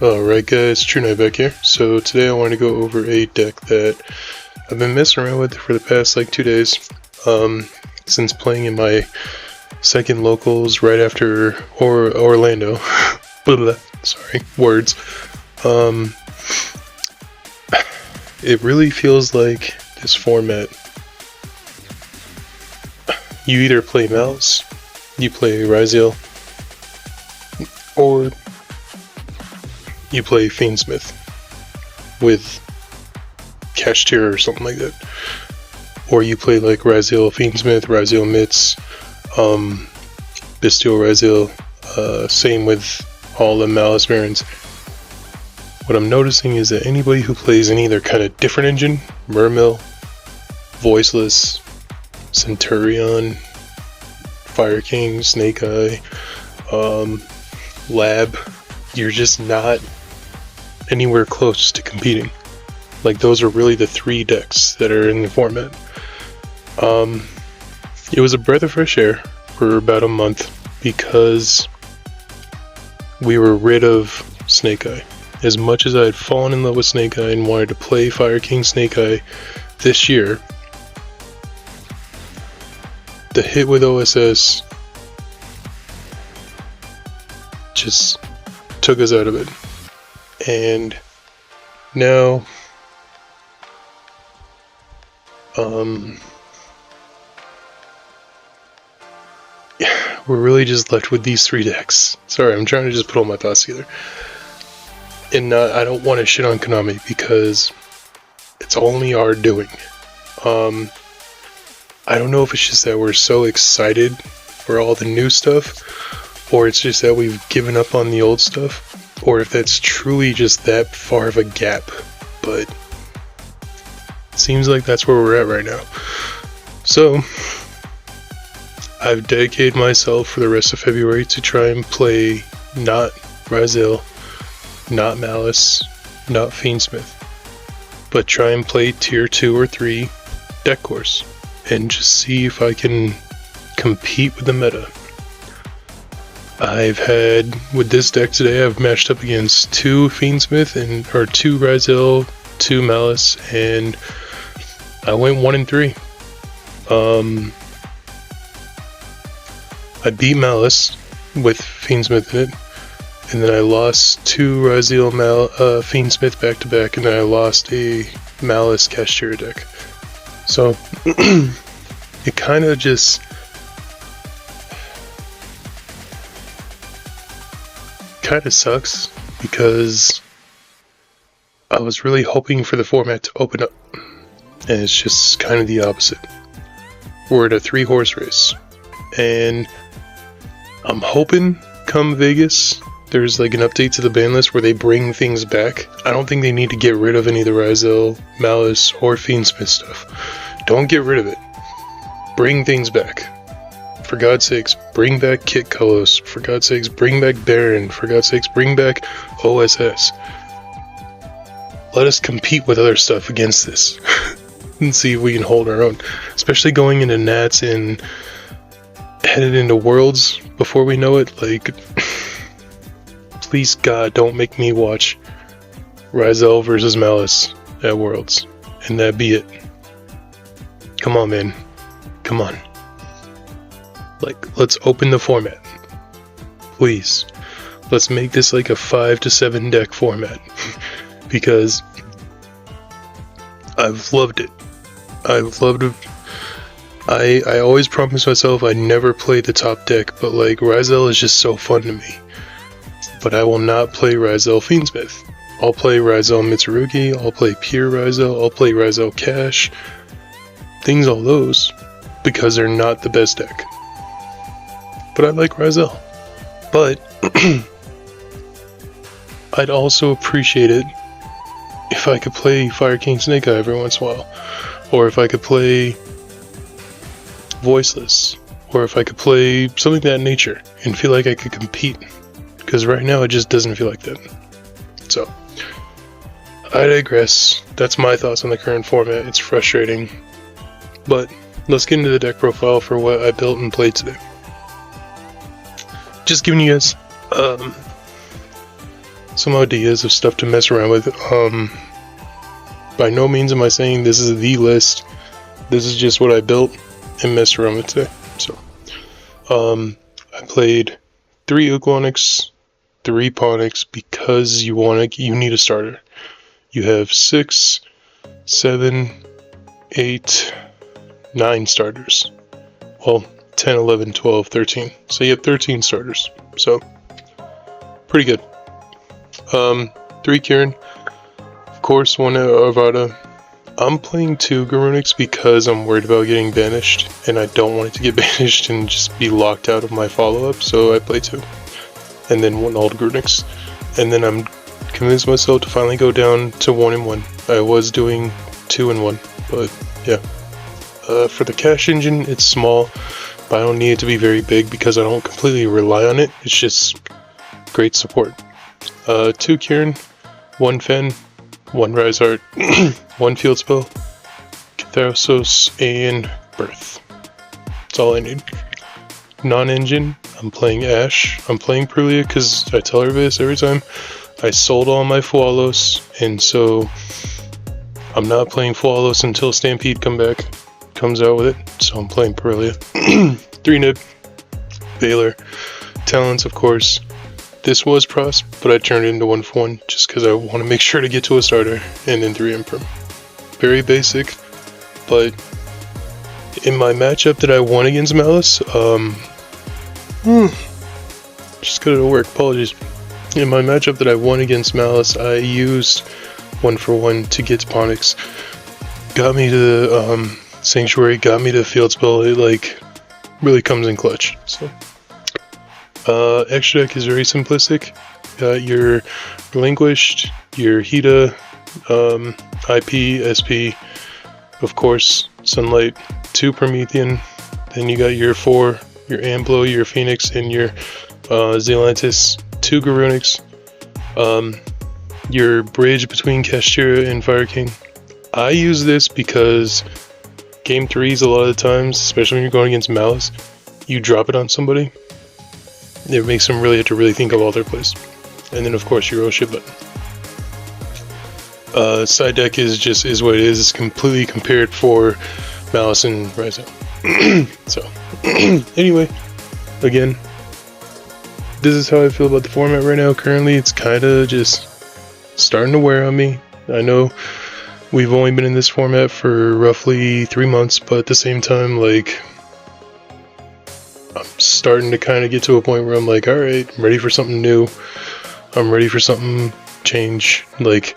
Alright guys, True Knight back here. So today I want to go over a deck that I've been messing around with for the past like 2 days. Since playing in my second locals right after Orlando. Sorry, words. It really feels like this format. You either play Mouse, you play Raziel, or you play Fiendsmith with Kashtira or something like that. Or you play like Raziel Fiendsmith, Raziel Mitz, Bestial Raziel, same with all the Malice variants. What I'm noticing is that anybody who plays in either kind of different engine, Mermill, Voiceless, Centurion, Fire King, Snake Eye, Lab, you're just not anywhere close to competing. Like, those are really the 3 decks that are in the format. It was a breath of fresh air for about a month because we were rid of Snake Eye. As much as I had fallen in love with Snake Eye and wanted to play Fire King Snake Eye this year, the hit with OSS just took us out of it. And now we're really just left with these 3 decks. Sorry, I'm trying to just put all my thoughts together. And I don't want to shit on Konami because it's only our doing. I don't know if it's just that we're so excited for all the new stuff, or it's just that we've given up on the old stuff, or if that's truly just that far of a gap. But it seems like that's where we're at right now. So I've dedicated myself for the rest of February to try and play not Raziel, not Malice, not Fiendsmith, but try and play tier 2 or 3 deck course and just see if I can compete with the meta. I've had, with this deck today, I've matched up against 2 Fiendsmith or 2 Raziel, 2 Malice, and I went 1-3. I beat Malice with Fiendsmith in it, and then I lost 2 Raziel Fiendsmith back to back, and then I lost a Malice Kashtira deck. So it kind of just sucks because I was really hoping for the format to open up, and it's just kind of the opposite. We're at a 3-horse race, and I'm hoping come Vegas there's like an update to the ban list where they bring things back. I don't think they need to get rid of any of the Raziel, Malice, or Fiendsmith stuff. Don't get rid of it. Bring things back. For God's sakes, bring back Kit Colors. For God's sakes, bring back Baron. For God's sakes, bring back OSS. Let us compete with other stuff against this. And see if we can hold our own. Especially going into Nats and headed into Worlds before we know it. Like, please God, don't make me watch Raziel versus Malice at Worlds. And that be it. Come on, man. Come on. Like, let's open the format. Please. Let's make this like a 5 to 7 deck format. Because I've loved it. I've loved it. I always promise myself I never play the top deck, but like Raziel is just so fun to me. But I will not play Raziel Fiendsmith. I'll play Raziel Mitsurugi, I'll play Pure Raziel, I'll play Raziel Cash. Things all those, because they're not the best deck. But I like Raziel. But I'd also appreciate it if I could play Fire King Snake Eye every once in a while. Or if I could play Voiceless. Or if I could play something of that nature and feel like I could compete. Because right now it just doesn't feel like that. So, I digress. That's my thoughts on the current format. It's frustrating. But let's get into the deck profile for what I built and played today. Just giving you guys some ideas of stuff to mess around with. By no means am I saying this is the list. This is just what I built and messed around with today. So, I played 3 Uklonics, 3 Ponics because you need a starter. You have 6, 7, 8, 9 starters. Well, 10, 11, 12, 13. So you have 13 starters. So, pretty good. 3 Kieran. Of course, 1 Arvada. I'm playing 2 Garunics because I'm worried about getting banished, and I don't want it to get banished and just be locked out of my follow-up, so I play 2. And then 1 Old Garunics. And then I'm convinced myself to finally go down to 1 and 1. I was doing 2 and 1, but yeah. For the cash engine, it's small, but I don't need it to be very big because I don't completely rely on it. It's just great support. 2 Kieran, 1 Fen, 1 Rizard, 1 Field Spell, Catharsos, and Birth. That's all I need. Non-engine, I'm playing Ash. I'm playing Prulia because I tell her this every time. I sold all my Fualos, and so I'm not playing Fualos until Stampede comes out with it. So I'm playing Prulia. 3 Nib, Baylor, Talents, of course. This was Pros, but I turned it into 1 for 1 just because I want to make sure to get to a starter, and then 3 Imperm. Very basic, but in my matchup that I won against Malice, just got it to work, apologies. In my matchup that I won against Malice, I used 1 for 1 to get to Ponix. Got me to the Sanctuary, got me to Field Spell. It like really comes in clutch. So extra deck is very simplistic. Got your Relinquished, your Hida, IP, SP, of course, Sunlight, 2 Promethean, then you got your 4, your Amblo, your Phoenix, and your Zealantis, 2 Garunics, your bridge between Kashtira and Fire King. I use this because game 3s a lot of the times, especially when you're going against Malice, you drop it on somebody. It makes them really have to really think of all their plays. And then of course your shit button. Side deck is what it is. It's completely compared for Malice and Rise Up. So anyway, again, this is how I feel about the format right now. Currently it's kinda just starting to wear on me. I know we've only been in this format for roughly 3 months, but at the same time, like, I'm starting to kind of get to a point where I'm like, alright, I'm ready for something new. I'm ready for something change. Like,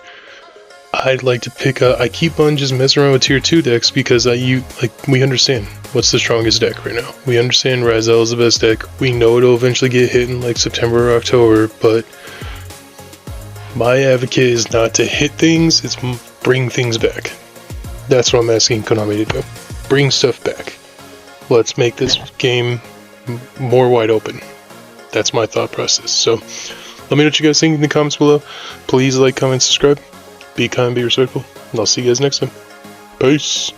I'd like to pick up, I keep on just messing around with tier 2 decks because we understand what's the strongest deck right now. We understand Razel is the best deck. We know it'll eventually get hit in like September or October, but my advocate is not to hit things, it's bring things back. That's what I'm asking Konami to do. Bring stuff back. Let's make this game more wide open. That's my thought process. So let me know what you guys think in the comments below. Please like, comment, subscribe. Be kind, be respectful. And I'll see you guys next time. Peace.